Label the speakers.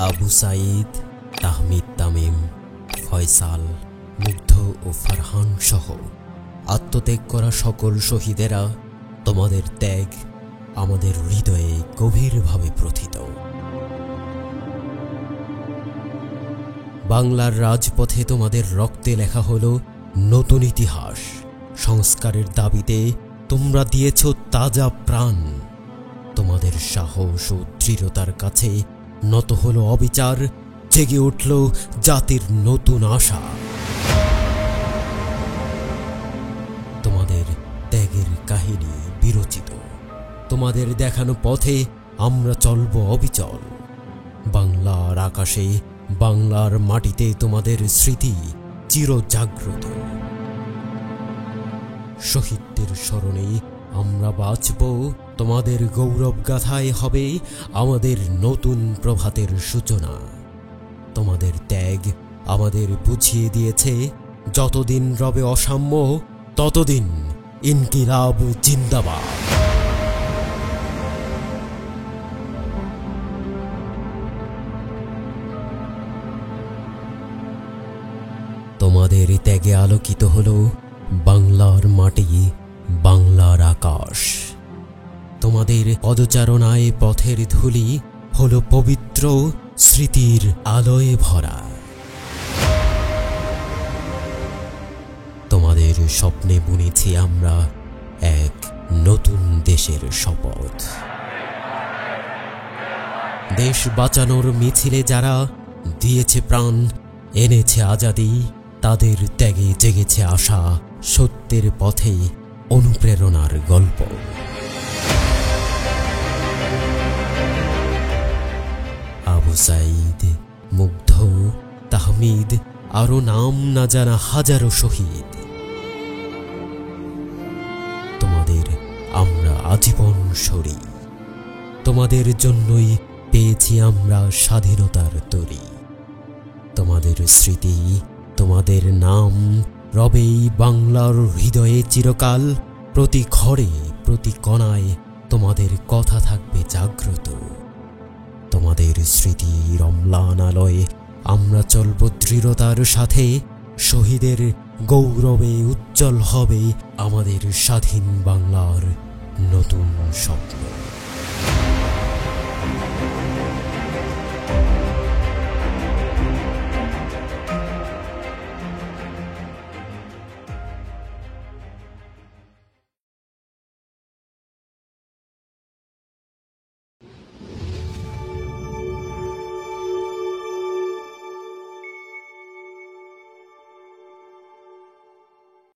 Speaker 1: আবু সাঈদ, তাহমিদ তামিম, ফয়সাল, মুগ্ধ ও ফারহান সহ আত্মত্যাগ করা সকল শহীদেরা, তোমাদের ত্যাগ আমাদের হৃদয়ে গভীরভাবে প্রথিত। বাংলার রাজপথে তোমাদের রক্তে লেখা হলো নতুন ইতিহাস। সংস্কারের দাবিতে তোমরা দিয়েছ তাজা প্রাণ। তোমাদের সাহস ও দৃঢ়তার কাছে নত হলো অবিচার, জেগে উঠল জাতির নতুন আশা। তোমাদের ত্যাগের কাহিনী বিরচিত, তোমাদের দেখানো পথে আমরা চলব অবিচল। বাংলার আকাশে, বাংলার মাটিতে তোমাদের স্মৃতি চিরজাগ্রত। শহীদদের স্মরণে আমরা বাঁচব, তোমাদের গৌরব গাথায় হবে আমাদের নতুন প্রভাতের সূচনা। তোমাদের ত্যাগ আমাদের বুঝিয়ে দিয়েছে, যতদিন রবে অসাম্য ততদিন ইনকিলাব জিন্দাবাদ। তোমাদের ত্যাগে আলোকিত হলো বাংলার মাটি, বাংলার আকাশ। তোমাদের পদচারণায় পথের ধূলি হলো পবিত্র স্মৃতির আলোয় ভরা। তোমাদের স্বপ্নে বুনেছি আমরা এক নতুন দেশের শপথ। দেশ বাঁচানোর মিছিলে যারা দিয়েছে প্রাণ, এনেছে আজাদি, তাদের ত্যাগে জেগেছে আশা, সত্যের পথে অনুপ্রেরণার গল্প। আবু সাঈদ, মুগ্ধ, তাহমিদ, আরো নাম না জানা হাজারো শহীদ, তোমাদের আমরা আজীবন সরি। তোমাদের জন্যই পেয়েছি আমরা স্বাধীনতার তরি। তোমাদের স্মৃতি, তোমাদের নাম রবেই বাংলার হৃদয়ে চিরকাল। প্রতি ঘরে, প্রতি কণায় তোমাদের কথা থাকবে জাগ্রত। তোমাদের স্মৃতির অম্লান আলোয় আমরা চলব দৃঢ়তার সাথে। শহীদের গৌরবে উজ্জ্বল হবে আমাদের স্বাধীন বাংলার নতুন স্বপ্ন।